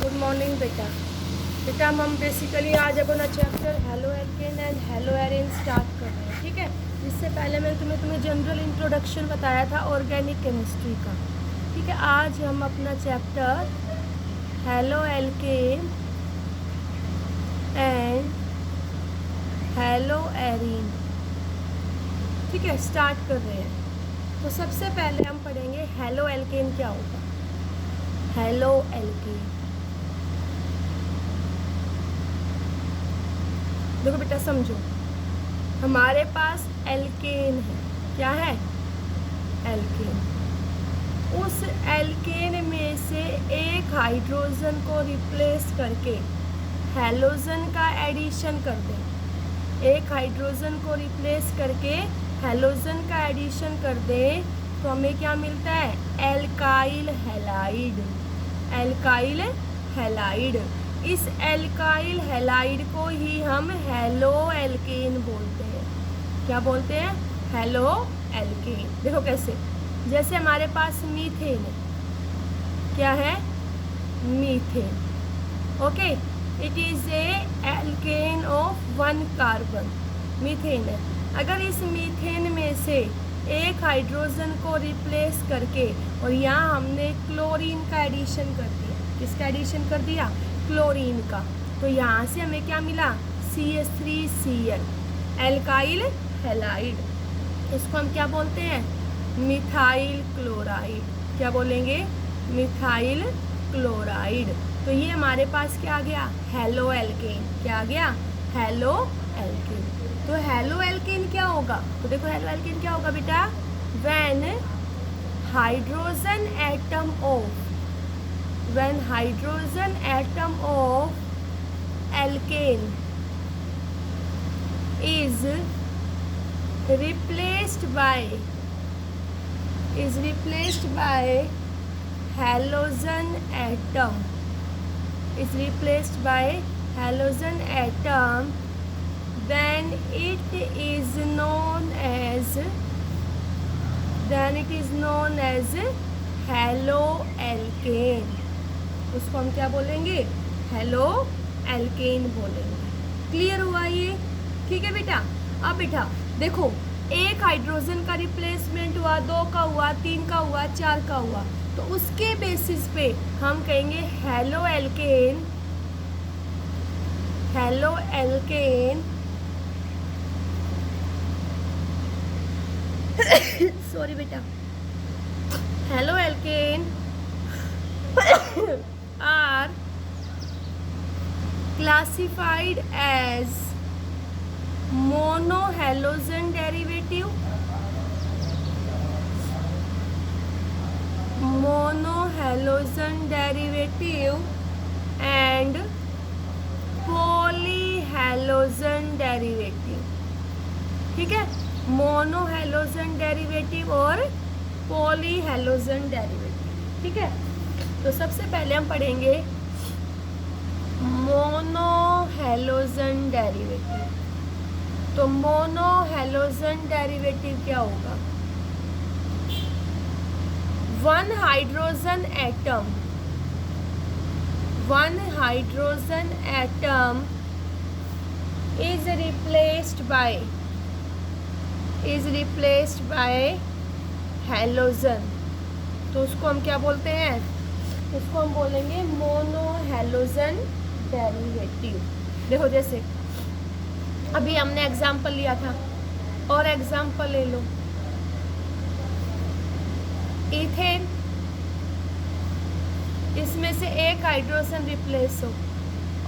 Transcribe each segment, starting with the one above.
Good morning बेटा। बेटा हम बेसिकली आज अपना chapter halo alkane and hello एरेन start कर रहे हैं, ठीक है। इससे पहले मैं तुम्हें जनरल इंट्रोडक्शन बताया था ऑर्गेनिक केमिस्ट्री का, ठीक है। आज हम अपना chapter halo alkane and hello arene, ठीक है, स्टार्ट कर रहे हैं। तो सबसे पहले हम पढ़ेंगे हेलो एल्केन क्या होगा। हेलो एल्केन, देखो बेटा समझो, हमारे पास एल्केन है। क्या है? एल्केन। उस एल्केन में से एक हाइड्रोजन को रिप्लेस करके हैलोजन का एडिशन कर दें। एक हाइड्रोजन को रिप्लेस करके हैलोजन का एडिशन कर दें तो हमें क्या मिलता है? Alkyl halide. Alkyl halide. इस एल्काइल हैलाइड को ही हम हेलो एल्केन बोलते हैं। क्या बोलते हैं? Haloalkane. देखो कैसे, जैसे हमारे पास मीथेन है। क्या है? Methane. Okay, it is a alkane of 1 carbon. Methane है। अगर इस मीथेन में से एक हाइड्रोजन को रिप्लेस करके और यहाँ हमने क्लोरीन का एडिशन कर दिया। किसका एडिशन कर दिया? क्लोरीन का। तो यहाँ से हमें क्या मिला? CH3Cl, alkyl halide. इसको हम क्या बोलते हैं? Methyl chloride. क्या बोलेंगे? Methyl chloride. तो ये हमारे पास क्या आ गया? Halo alkane. क्या आ गया? Halo alkane. तो हेलो एल्केन क्या होगा? तो देखो हेलो एल्केन क्या होगा बेटा? When hydrogen atom of alkene is replaced by halogen atom, then it is known as halo alkane. उसको हम क्या बोलेंगे? हेलो एल्केन बोलेंगे। क्लियर हुआ ये? ठीक है बेटा। अब बेटा देखो, एक हाइड्रोजन का रिप्लेसमेंट हुआ, 2 का हुआ, 3 का हुआ, 4 का हुआ, तो उसके बेसिस पे हम कहेंगे हेलो एल्केन सॉरी बेटा, halo alkane are classified as monohalogen derivative and polyhalogen derivative। ठीक है, मोनोहैलोजन डेरिवेटिव और पॉलीहैलोजन डेरिवेटिव। ठीक है, तो सबसे पहले हम पढ़ेंगे मोनोहैलोजन डेरिवेटिव। तो मोनोहैलोजन डेरिवेटिव क्या होगा? 1 hydrogen atom is replaced by halogen. तो उसको हम क्या बोलते हैं? इसको हम बोलेंगे मोनोहैलोजन डेरिवेटिव। देखो जैसे अभी हमने एग्जाम्पल लिया था, और एग्जाम्पल ले लो। इथेन, इसमें से एक हाइड्रोजन रिप्लेस हो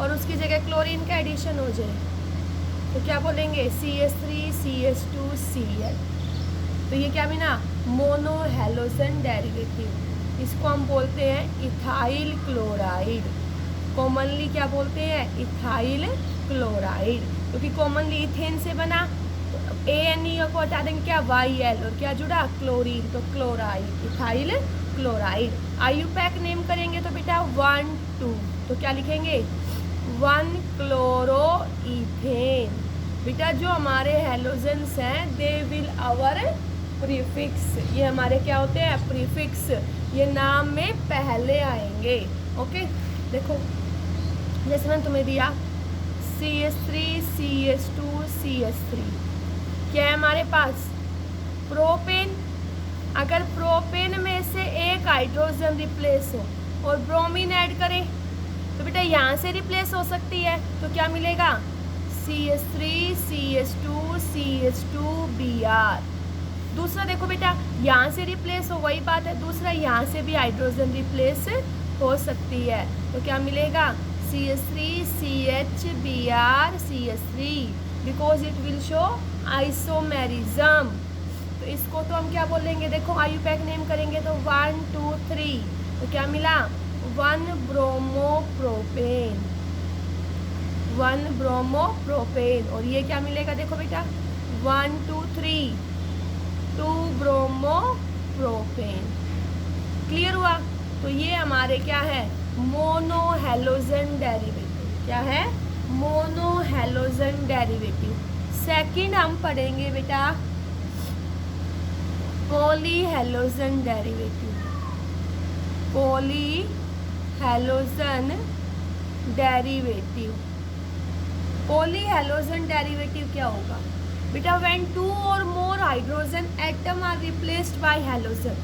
और उसकी जगह क्लोरीन का एडिशन हो जाए तो क्या बोलेंगे? CH3CH2Cl। तो ये क्या बिना? मोनोहैलोजन डेरिवेटिव। इसको हम बोलते हैं इथाइल क्लोराइड। कॉमनली क्या बोलते हैं? इथाइल क्लोराइड, क्योंकि कॉमनली इथेन से बना, तो ANE को हटा देंगे, क्या? YL, और क्या जुड़ा? क्लोरीन, तो chloride, ethyl chloride. IUPAC name करेंगे तो बेटा 1 2, तो क्या लिखेंगे? 1 क्लोरो इथेन। बेटा जो हमारे हैलोजेंस हैं दे विल आवर प्रीफिक्स, ये हमारे क्या होते हैं? प्रीफिक्स। ये नाम में पहले आएंगे। ओके, देखो जैसे मैंने तुम्हें दिया CH3 CH2 CH3, क्या है हमारे पास प्रोपेन। अगर प्रोपेन में से एक हाइड्रोजन रिप्लेस हो और ब्रोमीन ऐड करें तो बेटा यहाँ से रिप्लेस हो सकती है, तो क्या मिलेगा CH3 CH2 CH2Br। दूसरा देखो बेटा यहाँ से रिप्लेस हो, वही बात है, दूसरा यहाँ से भी हाइड्रोजन रिप्लेस हो सकती है, तो क्या मिलेगा CH3 CHBr CH3 because it will show isomerism. तो इसको तो हम क्या बोलेंगे, देखो आयुपैक नेम करेंगे तो 1 2 3, तो क्या मिला 1 ब्रोमोप्रोपेन, 1 ब्रोमोप्रोपेन। और ये क्या मिलेगा, देखो बेटा 1 2 3 2 ब्रोमोप्रोपेन। क्लियर हुआ। तो ये हमारे क्या है मोनो हैलोजन डेरिवेटिव, क्या है मोनो हैलोजन डेरिवेटिव। सेकंड हम पढ़ेंगे बेटा poly halogen derivative, poly halogen derivative. Poly halogen derivative क्या होगा बेटा, when 2 or more hydrogen atom are replaced by halogen,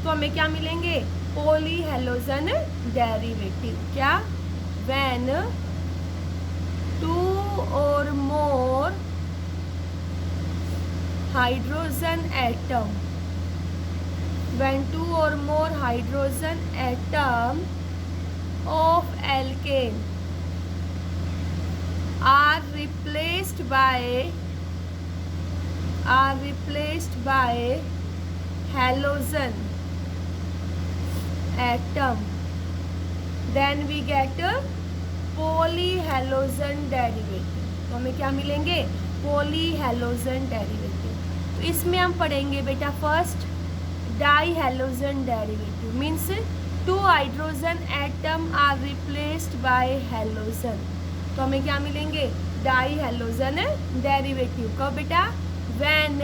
तो हमें क्या मिलेंगे पॉली हैलोजन डेरिवेटिव। क्या, when 2 or more hydrogen atom, when 2 or more hydrogen atom of alkane are replaced by halogen atom, then we get polyhalogen derivative। तो हमें क्या मिलेंगे polyhalogen derivative। तो इसमें हम पढ़ेंगे बेटा first dihalogen derivative, means 2 hydrogen atom are replaced by halogen, तो हमें क्या मिलेंगे डाईहैलोजन डेरिवेटिव। कब बेटा, when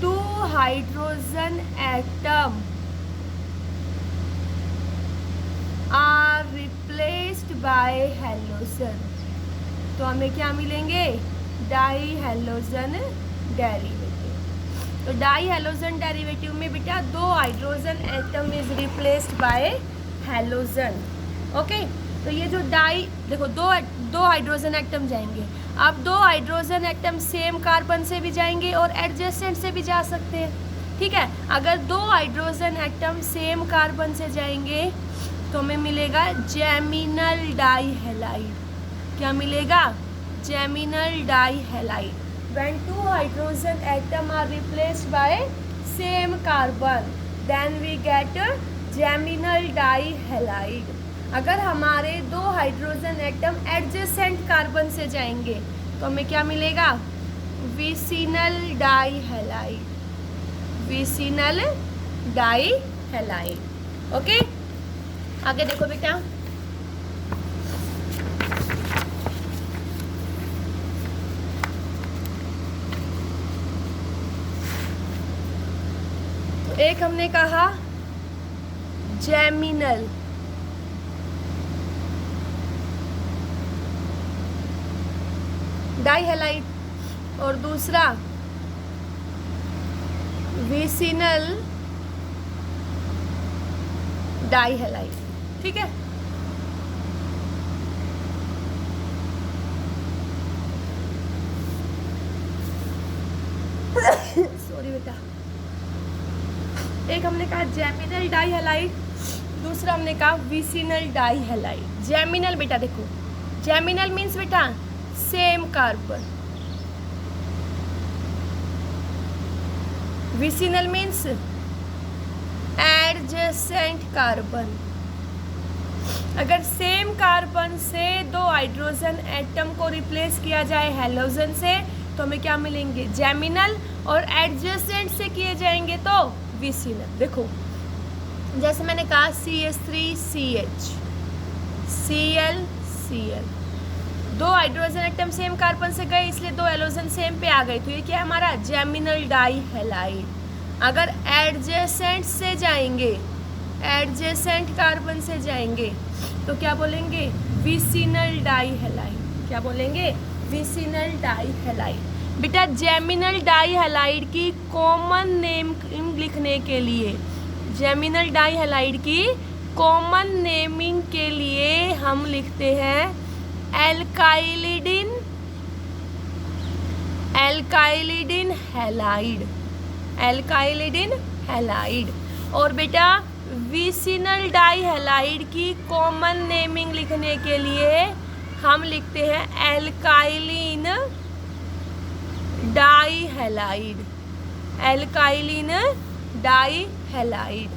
2 hydrogen atom are replaced by halogen, तो हमें क्या मिलेंगे डाईहैलोजन डेरिवेटिव। तो डाईहैलोजन डेरिवेटिव में बेटा 2 hydrogen atom is replaced by halogen. Okay, तो ये जो देखो दो हाइड्रोजन एटम जाएंगे। अब 2 हाइड्रोजन एटम सेम कार्बन से भी जाएंगे और एडजेसेंट से भी जा सकते हैं, ठीक है। अगर 2 हाइड्रोजन एटम सेम कार्बन से जाएंगे तो हमें मिलेगा जेमिनल डाईहैलाइड। क्या मिलेगा, geminal डाईहैलाइड। When 2 hydrogen atom are replaced by same carbon, then we get geminal dihalide। अगर हमारे 2 हाइड्रोजन एटम एडजेसेंट कार्बन से जाएंगे तो हमें क्या मिलेगा विसिनल डाईहैलाइड, विसिनल डाईहैलाइड। ओके, आगे देखो बेटा, एक हमने कहा जेमिनल, डाईहैलाइड और दूसरा विसिनल डाईहैलाइड, ठीक है। सॉरी बेटा, एक हमने कहा जेमिनल डाईहैलाइड, दूसरा हमने कहा विसिनल डाईहैलाइड। जेमिनल बेटा देखो, जेमिनल मीन्स बेटा same carbon, vicinal means adjacent carbon. अगर सेम कार्बन से 2 हाइड्रोजन एटम को रिप्लेस किया जाए हैलोजन से तो हमें क्या मिलेंगे जेमिनल, और एडजेसेंट से किए जाएंगे तो विसिनल। देखो जैसे मैंने कहा CH3CH Cl Cl, 2 hydrogen atom same carbon से गए इसलिए 2 हैलोजन सेम पे आ गए, तो ये क्या है हमारा जेमिनल डाईहैलाइड। अगर एडजेसेंट से जाएंगे एडजेसेंट कार्बन से जाएंगे तो क्या बोलेंगे? विसिनल डाइहैलाइड। क्या बोलेंगे? विसिनल डाइहैलाइड। बेटा जेमिनल डाइहैलाइड की कॉमन नेम लिखने के लिए, जेमिनल डाइहैलाइड की कॉमन नेमिंग के लिए हम लिखते हैं एल्काइलिडिन, एल्काइलिडिन हैलाइड, एल्काइलिडिन हैलाइड। और बेटा विसिनल डाइहैलाइड की कॉमन नेमिंग लिखने के लिए हम लिखते हैं एल्काइलिन डाइहैलाइड, एल्काइलिन डाइहैलाइड।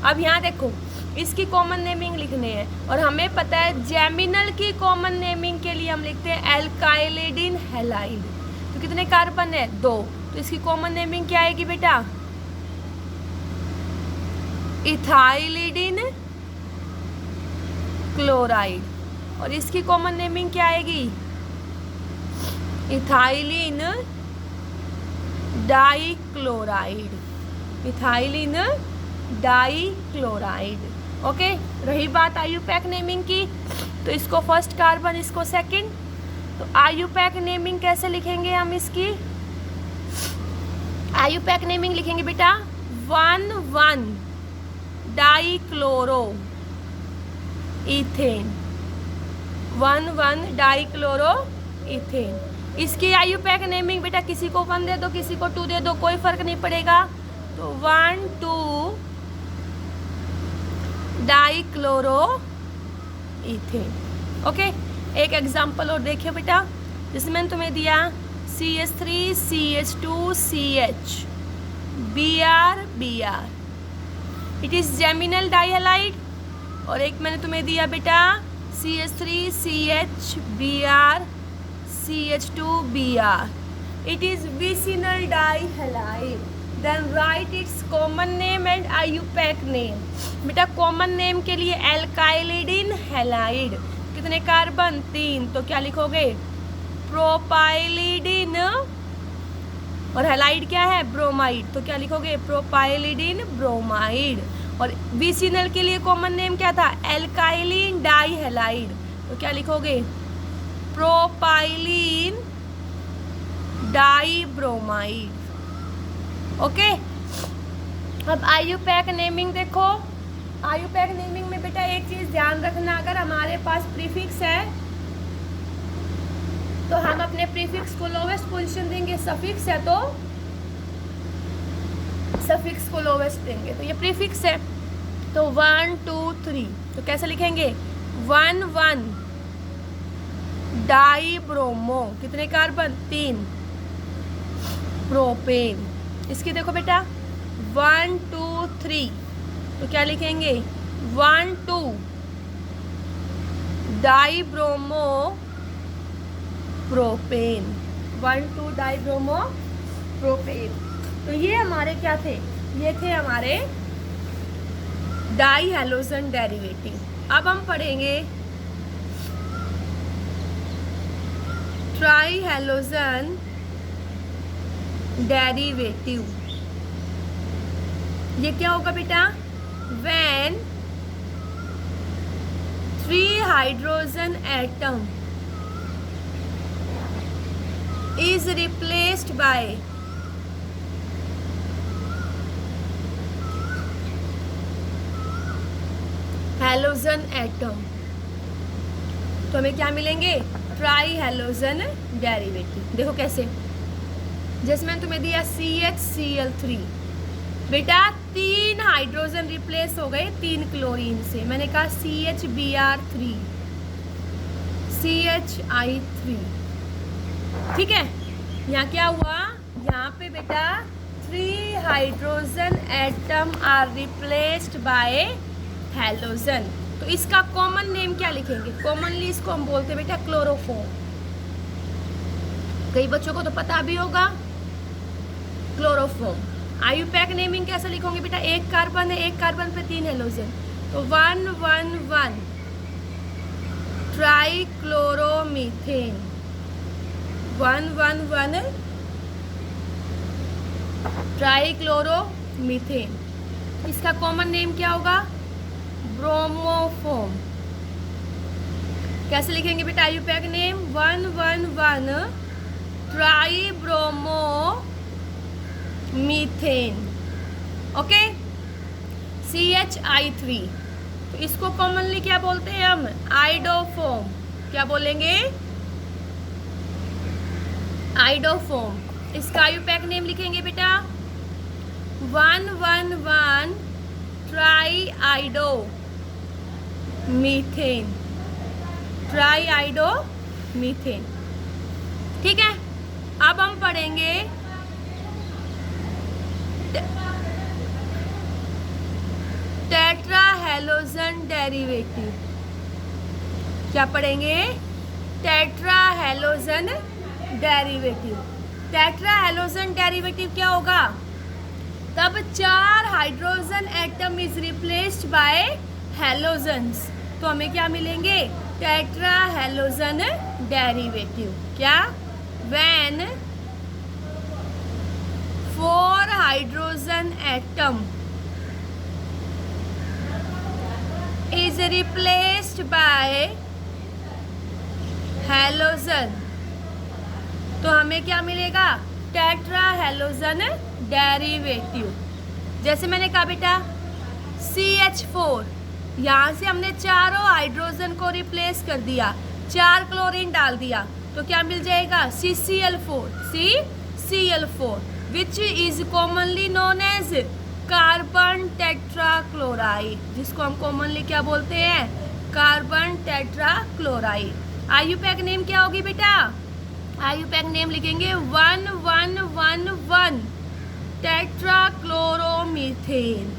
अब यहाँ देखो, इसकी कॉमन नेमिंग लिखने हैं और हमें पता है जेमिनल की कॉमन नेमिंग के लिए हम लिखते हैं एल्काइलिडिन हैलाइड। तो कितने कार्बन है? 2। तो इसकी कॉमन नेमिंग क्या आएगी बेटा? इथाइलिडिन क्लोराइड। और इसकी कॉमन नेमिंग क्या आएगी? Ethylene dichloride, ethylene dichloride. Okay, रही बात आयुपैक नेमिंग की, तो इसको फर्स्ट कार्बन, इसको सेकंड। तो आयुपैक नेमिंग कैसे लिखेंगे हम इसकी? आयुपैक नेमिंग लिखेंगे बेटा 1,1 डाइक्लोरो इथेन, 1,1 डाइक्लोरो इथेन। इसकी आयुपैक नेमिंग बेटा किसी को 1 दे दो, किसी को 2 दे दो, कोई फर्क नहीं पड़ेगा। तो 1,2 डाइक्लोरो इथेन। ओके, एक एग्जांपल और देखिए बेटा, जिसमें मैंने तुम्हें दिया CH3 CH2 CH Br Br, it is geminal dihalide. और एक मैंने तुम्हें दिया बेटा CH3 CH Br CH2 Br, it is vicinal dihalide. Then write its common name and IUPAC name. बेटा कॉमन नेम के लिए एल्काइलिडिन हैलाइड, कितने कार्बन? 3। तो क्या लिखोगे? प्रोपाइलिडिन, और हैलाइड क्या है? ब्रोमाइड। तो क्या लिखोगे? प्रोपाइलिडिन ब्रोमाइड। और विसिनल के लिए कॉमन नेम क्या था? एल्काइलिन डाइहैलाइड। तो क्या लिखोगे? Propylene dibromide. ओके, अब आयुपैक नेमिंग देखो। आयुपैक नेमिंग में बेटा एक चीज ध्यान रखना, अगर हमारे पास प्रीफिक्स है तो हम अपने प्रीफिक्स को लोवेस्ट पोजीशन देंगे, सफिक्स है तो सफिक्स को लोवेस्ट देंगे। तो ये प्रीफिक्स है, तो 1 2 3, तो कैसे लिखेंगे? 1,1 डाइब्रोमो, कितने कार्बन? 3 प्रोपेन। इसकी देखो बेटा 1 2 3, तो क्या लिखेंगे? 1,2 डाइब्रोमो प्रोपेन, 1,2 डाइब्रोमो प्रोपेन। तो ये हमारे क्या थे? ये थे हमारे डाइहैलोजन डेरिवेटिव। अब हम पढ़ेंगे ट्राइहैलोजन डेरिवेटिव। ये क्या होगा बेटा? When 3 hydrogen atom is replaced by halogen atom, तो हमें क्या मिलेंगे? ट्राइहैलोजन डेरिवेटिव। देखो कैसे, जैसे मैंने तुम्हें दिया CHCl3, बेटा 3 हाइड्रोजन रिप्लेस हो गए 3 क्लोरीन से। मैंने कहा CHBr3 CHI3, ठीक है। यहाँ क्या हुआ? यहाँ पे बेटा 3 hydrogen atom are replaced by halogen. तो इसका कॉमन नेम क्या लिखेंगे? कॉमनली इसको हम बोलते हैं बेटा क्लोरोफॉर्म। कई बच्चों को तो पता भी होगा क्लोरोफॉर्म। आयुपैक नेमिंग कैसे लिखोगे बेटा? 1 कार्बन है, 1 कार्बन पे 3 हैलोजन, तो 1,1,1 ट्राइक्लोरोमीथेन, 1,1,1 ट्राइक्लोरोमीथेन। इसका कॉमन नेम क्या होगा? ब्रोमोफोम। कैसे लिखेंगे बेटा IUPAC name? 111 try bromo methane. Okay, CHI3। तो इसको कॉमनली क्या बोलते हैं हम? आइडोफोम। क्या बोलेंगे? आइडोफोम। इसका आईयूपैक नेम लिखेंगे बेटा 111 ट्राई आइडो मीथेन। Try आइडो methane. ठीक है, अब हम पढ़ेंगे टेट्रा हेलोजन डेरिवेटिव। क्या पढ़ेंगे? Tetra halogen derivative. Tetra halogen derivative क्या होगा? तब 4 hydrogen atom is replaced by halogens, तो हमें क्या मिलेंगे? Tetra halogen derivative. क्या? When 4 hydrogen atom is replaced by halogen, तो हमें क्या मिलेगा? Tetra halogen derivative. जैसे मैंने कहा बेटा CH4, यहाँ से हमने चारों हाइड्रोजन को रिप्लेस कर दिया, 4 क्लोरीन डाल दिया, तो क्या मिल जाएगा? CCl4 which is commonly known as carbon tetrachloride, जिसको हम कॉमनली क्या बोलते हैं? Carbon tetrachloride. आईयूपैक नेम क्या होगी बेटा? आईयूपैक नेम लिखेंगे 1111 टेट्राक्लोरोमीथेन।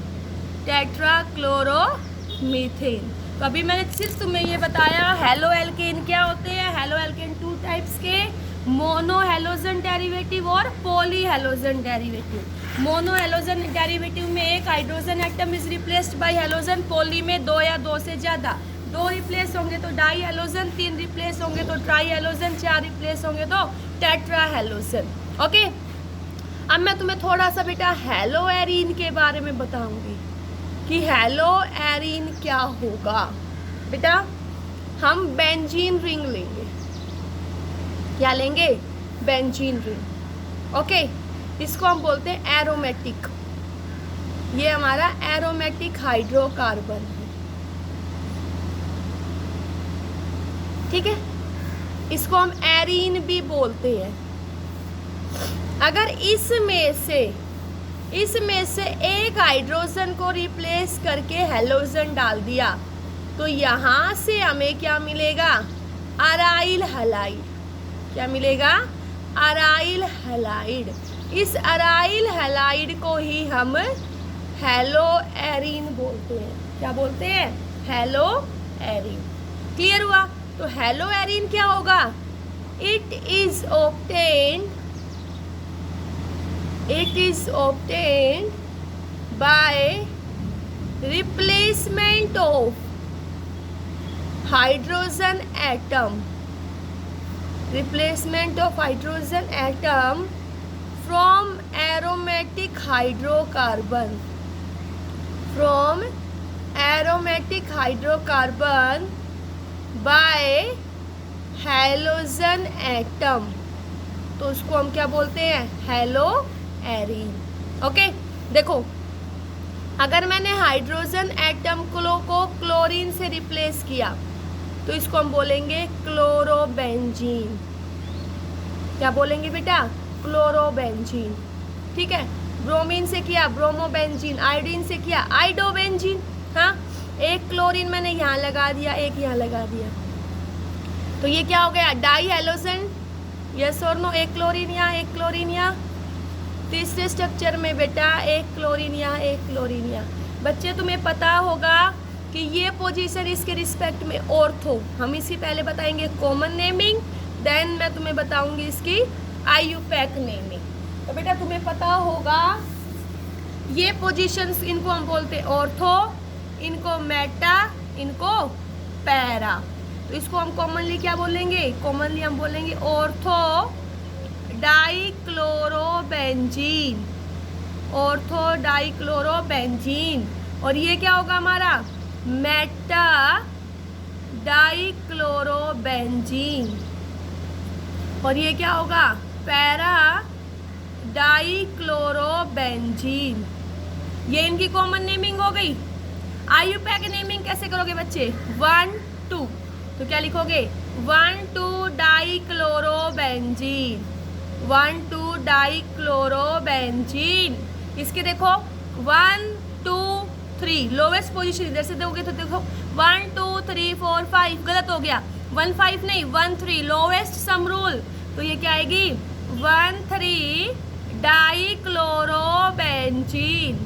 टेट्राक्लोरोमीथेन। तो अभी मैंने सिर्फ तुम्हें ये बताया हेलो एल्केन क्या होते हैं। हेलो एल्केन 2 टाइप्स के, मोनो हेलोजन डेरिवेटिव और poly halogen derivative. Mono halogen derivative में एक hydrogen atom is replaced bye halogen, poly में 2 या 2 से ज़्यादा। 2 रिप्लेस होंगे तो डाई हेलोजन, 3 रिप्लेस होंगे तो ट्राई हेलोजन, 4 रिप्लेस होंगे तो टेट्रा हेलोजन। ओके, अब मैं तुम्हें थोड़ा सा बेटा हेलो एरीन के बारे में बताऊंगी कि हेलो एरीन क्या होगा। बेटा हम बेंजीन रिंग लेंगे। क्या लेंगे? Benzene ring. ओके, इसको हम बोलते हैं एरोमेटिक। ये हमारा एरोमेटिक हाइड्रोकार्बन है। ठीक है, इसको हम एरीन भी बोलते हैं। अगर इसमें से एक हाइड्रोजन को रिप्लेस करके हेलोजन डाल दिया तो यहाँ से हमें क्या मिलेगा? Aryl halide. क्या मिलेगा? Aryl halide. इस अराइल हैलाइड को ही हम हेलो एरीन बोलते हैं। क्या बोलते हैं? Hello arene. क्लियर हुआ? तो हेलो एरीन क्या होगा? It is obtained by replacement of hydrogen atom from aromatic hydrocarbon by halogen atom, तो उसको हम क्या बोलते हैं? Hello arene. ओके, देखो अगर मैंने हाइड्रोजन एटम को क्लोरीन से रिप्लेस किया तो इसको हम बोलेंगे क्लोरोबेंजीन। क्या बोलेंगे बेटा? क्लोरोबेंजीन। ठीक है, ब्रोमीन से किया ब्रोमोबेंजीन, आयोडीन से किया आइडोबेंजीन। हाँ, एक क्लोरीन मैंने यहाँ लगा दिया, एक यहाँ लगा दिया, तो ये क्या हो गया? Die halogen. यस और नो? एक क्लोरीन यहाँ, एक क्लोरीन यहाँ। तीसरे स्ट्रक्चर में बेटा एक क्लोरीन यहाँ, एक क्लोरीन यहाँ। बच्चे तुम्हें पता होगा कि ये पोजीशन इसके रिस्पेक्ट में ऑर्थो, हम इसी पहले बताएंगे कॉमन नेमिंग, देन मैं तुम्हें बताऊंगी इसकी आईयूपैक नेमिंग। तो बेटा तुम्हें पता होगा ये पोजीशंस, इनको हम बोलते हैं ऑर्थो, इनको मेटा, इनको पैरा। तो इसको हम कॉमनली क्या बोलेंगे? कॉमनली हम बोलेंगे ऑर्थो डाइक्लोरोबेंजीन। और ये क्या होगा हमारा? Meta dichlorobenzene. और ये क्या होगा? Para dichlorobenzene. ये इनकी कॉमन नेमिंग हो गई। आईयूपैक नेमिंग कैसे करोगे बच्चे? 1 2, तो क्या लिखोगे? 1 2 डाइक्लोरोबेंजीन, 1 2 डाइक्लोरोबेंजीन। इसके देखो 1 2 3 लोवेस्ट पोजीशन इधर से दोगे तो देखो 1 2 3 4 5, गलत हो गया। 1 5 नहीं 1 3 लोवेस्ट सम रूल, तो ये क्या आएगी? 1 3 डाइक्लोरोबेंजीन।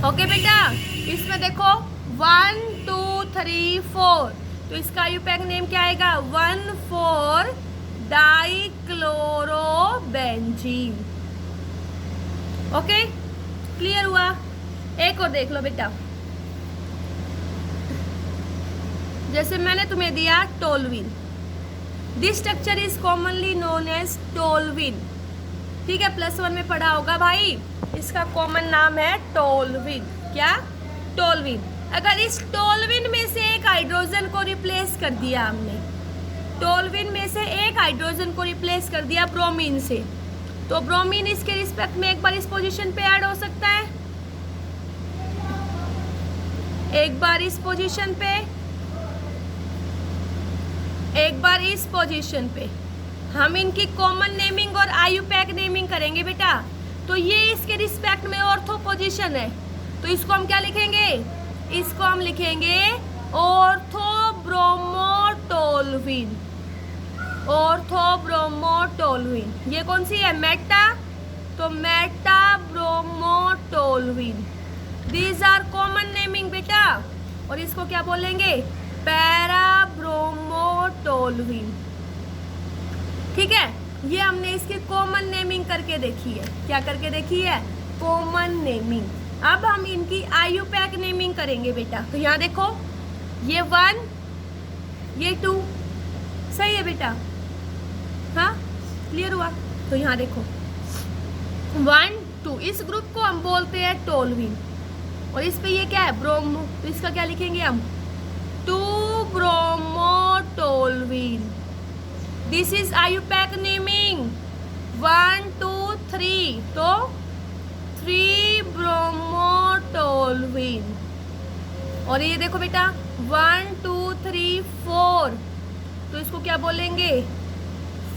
ओके बेटा, इसमें देखो 1 2 3 4, तो इसका आईयूपैक नेम क्या आएगा? 1 4 डाइक्लोरोबेंजीन। ओके, क्लियर हुआ? एक और देख लो बेटा, जैसे मैंने तुम्हें दिया toluene. This structure is commonly known as toluene. ठीक है, +1 में पढ़ा होगा भाई। इसका कॉमन नाम है टोलविन। क्या? टोलविन। अगर इस टोलविन में से एक हाइड्रोजन को रिप्लेस कर दिया हमने, टोलविन में से एक हाइड्रोजन को रिप्लेस कर दिया ब्रोमीन से, तो ब्रोमीन इसके रिस्पेक्ट में एक बार इस पोजीशन पे ऐड हो सकता है, एक बार इस पोजीशन पे, एक बार इस पोजीशन पे। हम इनकी कॉमन नेमिंग और आईयूपैक नेमिंग करेंगे बेटा। तो ये इसके रिस्पेक्ट में ऑर्थो पोजीशन है, तो इसको हम क्या लिखेंगे? इसको हम लिखेंगे ऑर्थोब्रोमोटोलविन। ऑर्थोब्रोमोटोलविन। ये कौन सी है? मेटा, तो मेटाब्रोमोटोलविन। दीज आर कॉमन नेमिंग बेटा। और इसको क्या बोलेंगे? पैराब्रोमोटोलविन। ठीक है, ये हमने इसकी कॉमन नेमिंग करके देखी है। क्या करके देखी है? Common naming. अब हम इनकी आईयूपैक नेमिंग करेंगे बेटा। तो यहाँ देखो, ये 1, ये 2, सही है बेटा? हाँ, क्लियर हुआ? तो यहाँ देखो 1 2, इस ग्रुप को हम बोलते हैं टोलविन। और इस पे ये क्या है? ब्रोमो, तो इसका क्या लिखेंगे हम? 2 bromotoluene. This is IUPAC naming 1 2 3, तो 3 ब्रोमोटोलविन। और ये देखो बेटा 1 2 3 4, तो इसको क्या बोलेंगे?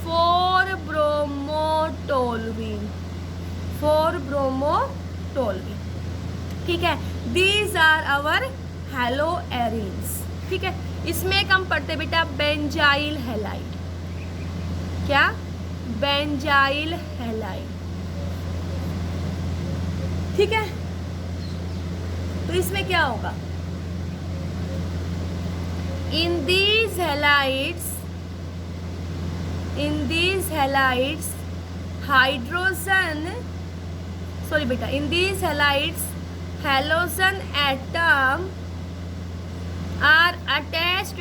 4 ब्रोमोटोलविन, 4 ब्रोमोटोलविन। ठीक है, these are our haloarenes. ठीक है, इसमें एक हम पढ़ते बेटा बेंजाइल हैलाइड। क्या? Benzyl halide. ठीक है, तो इसमें क्या होगा? In these halides hydrogen, sorry बेटा, in these halides halogen atom are attached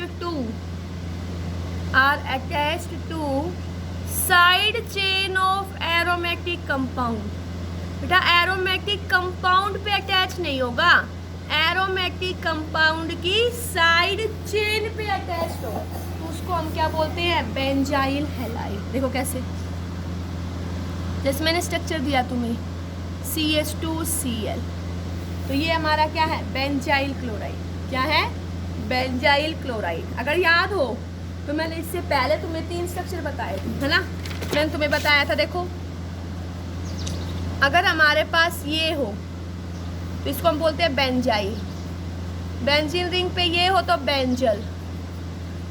to side chain of aromatic compound। बेटा एरोमेटिक कंपाउंड पे अटैच नहीं होगा, एरोमेटिक कंपाउंड की साइड चेन पे अटैच हो, तो उसको हम क्या बोलते हैं? Benzyl halide. देखो कैसे, जैसे मैंने स्ट्रक्चर दिया तुम्हें CH2Cl, तो ये हमारा क्या है? Benzyl chloride. क्या है? Benzyl chloride. अगर याद हो तो मैंने इससे पहले तुम्हें 3 स्ट्रक्चर बताए थे, है ना? मैंने तुम्हें बताया था, देखो अगर हमारे पास ये हो तो इसको हम बोलते हैं बेंजाइल। बेंजीन रिंग पे ये हो तो बेंजल,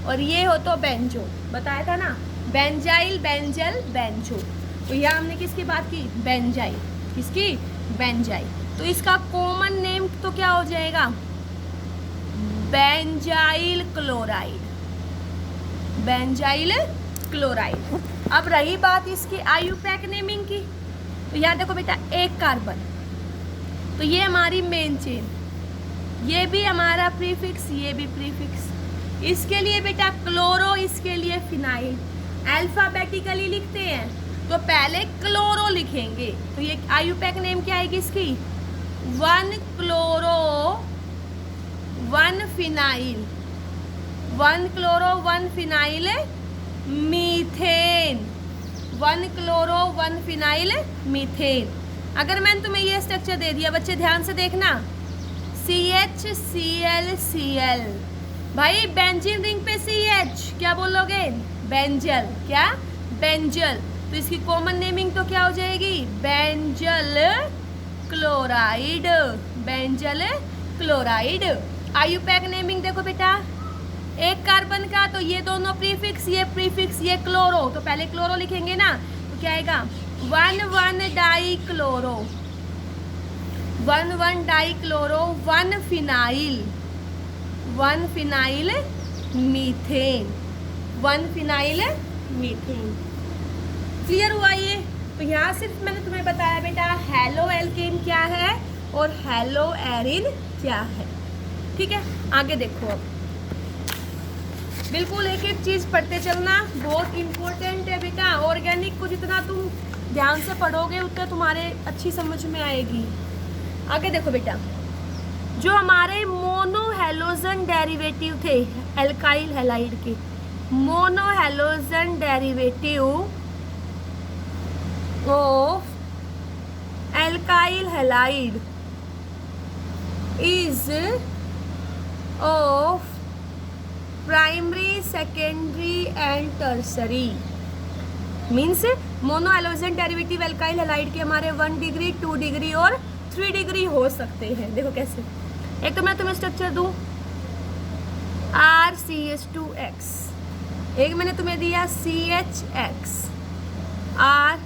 और ये हो तो बेंजो। बताया था ना, बेंजाइल, बेंजल, बेंजो। तो यहाँ हमने किसकी बात की? बेंजाइल। किसकी? बेंजाइल। तो इसका कॉमन नेम तो क्या हो जाएगा? Benzyl chloride. Benzyl chloride. अब रही बात इसकी आईयूपैक नेमिंग की, तो यहाँ देखो बेटा, एक कार्बन, तो ये हमारी मेन चेन, ये भी हमारा प्रीफिक्स, ये भी प्रीफिक्स। इसके लिए बेटा क्लोरो, इसके लिए फिनाइल। अल्फाबेटिकली लिखते हैं तो पहले क्लोरो लिखेंगे, तो ये आईयूपैक नेम क्या आएगी इसकी? 1 chloro 1 phenyl, 1 chloro 1 phenyl methane, 1 chloro 1 phenyl methane. अगर मैंने तुम्हें ये स्ट्रक्चर दे दिया बच्चे, ध्यान से देखना, CHCl, भाई बेंजीन रिंग पे CH क्या बोलोगे? बेंजल। क्या? बेंजल। तो इसकी कॉमन नेमिंग तो क्या हो जाएगी? Benzyl chloride, benzyl chloride. IUPAC naming देखो बेटा, एक कार्बन का, तो ये दोनों प्रीफिक्स, ये प्रीफिक्स, ये क्लोरो, तो पहले क्लोरो लिखेंगे ना, तो क्या आएगा? 1 die chloro, 1 die chloro 1 phenyl, 1 phenyl methane, 1 phenyl methane. Clear हुआ ये? तो यहाँ सिर्फ मैंने तुम्हें बताया बेटा हेलो एल्केन क्या है और हेलो एरिन क्या है। ठीक है, आगे देखो। अब बिल्कुल एक एक चीज़ पढ़ते चलना, बहुत इम्पोर्टेंट है बेटा। ऑर्गेनिक को जितना तुम ध्यान से पढ़ोगे उतना तुम्हारे अच्छी समझ में आएगी। आगे देखो बेटा, जो हमारे मोनो हेलोजन डेरिवेटिव थे एल्काइल हैलाइड के, mono halogen derivative of alkyl halide is of primary, secondary and tertiary. Means mono halogen derivative alkyl halide के हमारे 1 डिग्री, 2 डिग्री और 3 डिग्री हो सकते हैं। देखो कैसे, एक तो मैं तुम्हें स्ट्रक्चर दूं RCH2X, एक मैंने तुम्हें दिया CHX R,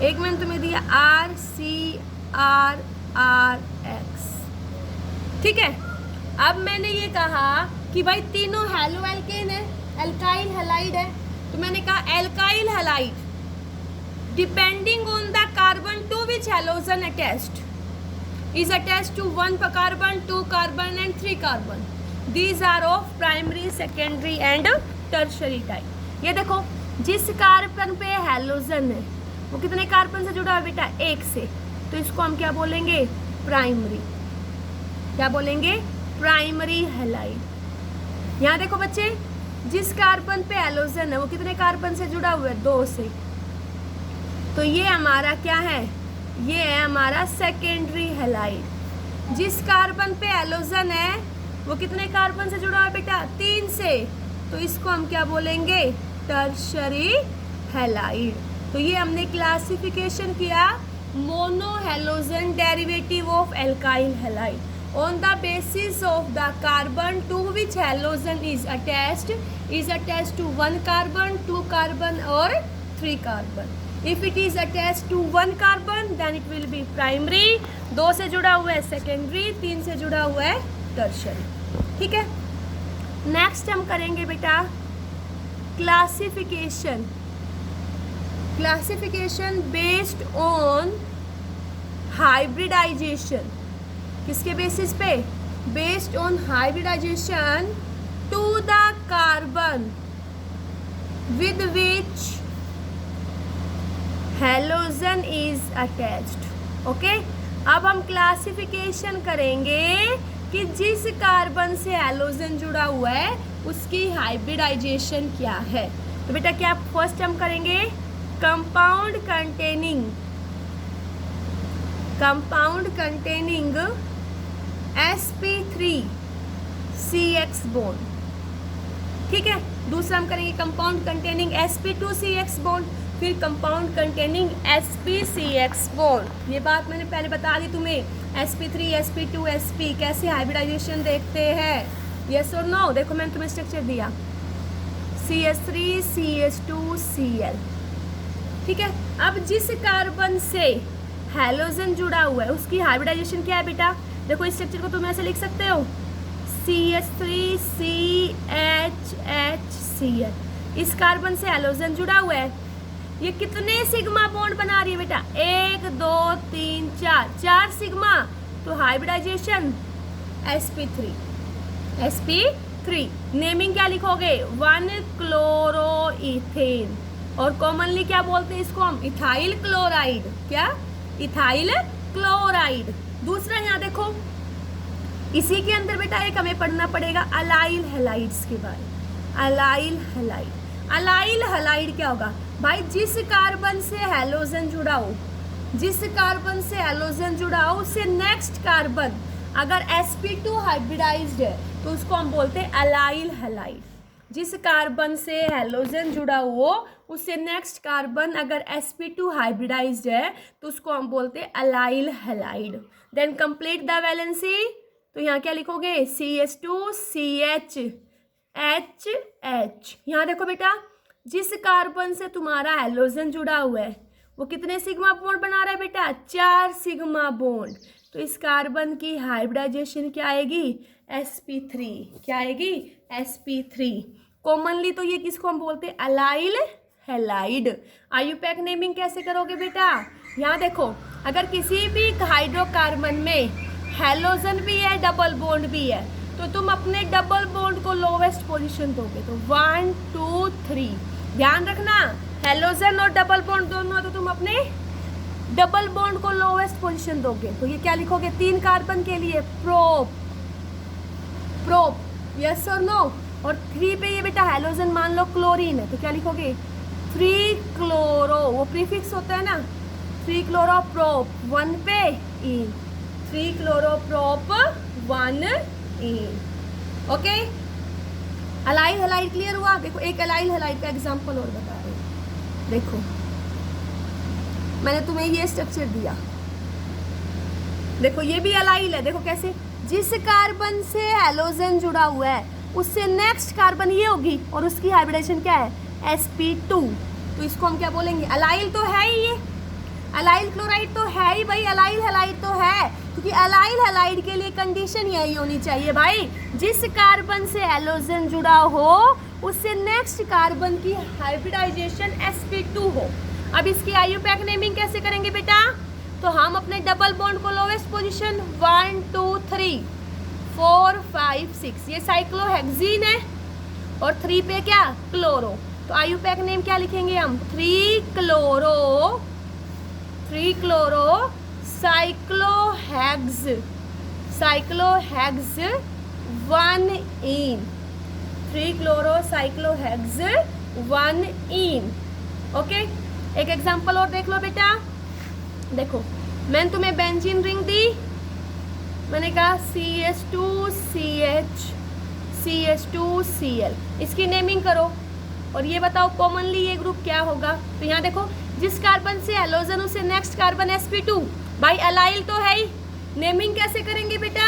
एक मैंने तुम्हें दिया RCRRX। ठीक है, अब मैंने ये कहा कि भाई तीनों हेलो एल्केन है, एल्काइल हैलाइड है, तो मैंने कहा alkyl halide depending on the carbon to which halogen attached is attached to 1 carbon, 2 carbon and 3 carbon. These are of primary, secondary and tertiary type. ये देखो, जिस कार्बन पे हेलोजन है वो कितने कार्बन से जुड़ा है बेटा? 1 से, तो इसको हम क्या बोलेंगे? प्राइमरी। क्या बोलेंगे? Primary halide. यहाँ देखो बच्चे, जिस कार्बन पे हेलोजन है वो कितने कार्बन से जुड़ा हुआ है? 2 से, तो ये हमारा क्या है? ये है हमारा सेकेंडरी हैलाइड। जिस कार्बन पे हेलोजन है वो कितने कार्बन से जुड़ा है बेटा? 3 से, तो इसको हम क्या बोलेंगे? Tertiary halide. तो ये हमने क्लासिफिकेशन किया mono halogen derivative of alkyl halide on the basis of the carbon to which halogen is attached to 1 carbon, 2 carbon और 3 carbon. If it is attached to 1 carbon, then it will be primary, 2 से जुड़ा हुआ है secondary, 3 से जुड़ा हुआ है tertiary। ठीक है, नेक्स्ट हम करेंगे बेटा classification. Classification based on hybridisation. किसके बेसिस पे? Based on hybridisation to the carbon with which halogen is attached. Okay, अब हम क्लासिफिकेशन करेंगे कि जिस कार्बन से हेलोजन जुड़ा हुआ है उसकी हाइब्रिडाइजेशन क्या है। तो बेटा क्या फर्स्ट हम करेंगे? Compound containing sp3CX bond. ठीक है, दूसरा हम करेंगे कंपाउंड कंटेनिंग sp2CX बॉन्ड, फिर कंपाउंड कंटेनिंग sp-CX बॉन्ड। ये बात मैंने पहले बता दी तुम्हें, sp3, sp2, sp कैसे हाइब्रिडाइजेशन देखते हैं, यस और नो। देखो मैंने तुम्हें स्ट्रक्चर दिया CH3 CH2 Cl। ठीक है, अब जिस कार्बन से हेलोजन जुड़ा हुआ है उसकी हाइब्रिडाइजेशन क्या है बेटा? देखो इस स्ट्रक्चर को तुम ऐसे लिख सकते हो CH3 CHHCl। इस कार्बन से हेलोजन जुड़ा हुआ है, ये कितने सिग्मा बॉन्ड बना रही है बेटा? 1 2 3 4 सिग्मा, तो हाइब्रिडाइजेशन sp3। नेमिंग क्या लिखोगे? 1 क्लोरोइथेन, और कॉमनली क्या बोलते हैं इसको हम? Ethyl chloride. क्या? Ethyl chloride. दूसरा यहाँ देखो इसी के अंदर बेटा एक हमें पढ़ना पड़ेगा अलाइल हैलाइड्स के बारे में। अलाइल हैलाइड, अलाइल हैलाइड क्या होगा भाई? जिस कार्बन से हैलोजन जुड़ा हो, जिस कार्बन से हैलोजन जुड़ा हो उससे नेक्स्ट कार्बन अगर sp2 हाइब्रिडाइज्ड है तो उसको हम बोलते हैं अलाइल हैलाइड। जिस कार्बन से हैलोजन जुड़ा हो उससे नेक्स्ट कार्बन अगर sp2 हाइब्रिडाइज्ड है तो उसको हम बोलते हैं allyl halide. Then complete the valency, तो यहाँ क्या लिखोगे? CH2CH HH। यहाँ देखो बेटा, जिस कार्बन से तुम्हारा हैलोजन जुड़ा हुआ है वो कितने सिग्मा बॉन्ड बना रहा है बेटा? 4 सिग्मा बॉन्ड। तो इस कार्बन की हाइब्रिडाइजेशन क्या आएगी? sp3। क्या आएगी? sp3। कॉमनली तो ये किसको हम बोलते हैं? Allyl halide. आयुपैक नेमिंग कैसे करोगे बेटा? यहाँ देखो, अगर किसी भी हाइड्रोकार्बन में हैलोजन भी है, डबल बॉन्ड भी है, तो तुम अपने डबल बॉन्ड को लोवेस्ट पोजीशन दोगे। तो 1 2 3, ध्यान रखना, हैलोजन और डबल बॉन्ड दोनों, तो तुम अपने डबल बॉन्ड को लोवेस्ट पोजीशन दोगे। तो ये क्या लिखोगे? 3 कार्बन के लिए प्रोप, प्रोप, यस और नो। और 3 पे ये बेटा हैलोजन मान लो क्लोरीन है, तो क्या लिखोगे? 3 क्लोरो, वो प्रीफिक्स होता है ना, 3 क्लोरो प्रोप 1 पे इन, 3 क्लोरो प्रोप 1 इन। ओके, अलाइल हैलाइड क्लियर हुआ? देखो एक अलाइल हैलाइड का एग्जांपल और बता रहे हैं। देखो मैंने तुम्हें ये स्ट्रक्चर दिया, देखो ये भी अलाइल है। देखो कैसे, जिस कार्बन से हैलोजन जुड़ा हुआ है उससे नेक्स्ट कार्बन ये होगी और उसकी हाइब्रिडेशन क्या है? sp2। तो इसको हम क्या बोलेंगे? अलाइल तो है ही, ये अलाइल क्लोराइड तो है ही भाई, अलाइल हैलाइड तो है, क्योंकि अलाइल हैलाइड के लिए कंडीशन यही होनी चाहिए भाई, जिस कार्बन से हैलोजन जुड़ा हो उससे नेक्स्ट कार्बन की हाइब्रिडाइजेशन sp2 हो। अब इसकी आयुपैक नेमिंग कैसे करेंगे बेटा? तो हम अपने डबल बॉन्ड को लोवेस्ट पोजीशन 1 2 3 4 5 6, ये साइक्लोहेक्सीन है, और 3 पे क्या? क्लोरो। तो आयुपैक नेम क्या लिखेंगे हम? 3 क्लोरो साइक्लोहेक्स, साइक्लोहेक्स 1 इन, 3 क्लोरो साइक्लोहेक्स 1 इन। ओके, एक एग्जांपल और देख लो बेटा। देखो मैंने तुम्हें बेंजीन रिंग दी, मैंने कहा CH2CH CH2Cl, इसकी नेमिंग करो और ये बताओ कॉमनली ये ग्रुप क्या होगा? तो यहाँ देखो, जिस कार्बन से हैलोजन उससे नेक्स्ट कार्बन sp2, भाई अलाइल तो है ही, नेमिंग कैसे करेंगे बेटा?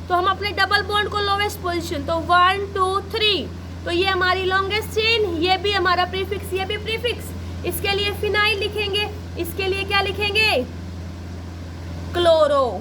तो हम अपने डबल बॉन्ड को लोवेस्ट पोजीशन, तो 1 2 3, तो ये हमारी लॉन्गेस्ट चेन, ये भी हमारा प्रीफिक्स, ये भी प्रीफिक्स। इसके लिए फिनाइल लिखेंगे, इसके लिए क्या लिखेंगे? क्लोरो।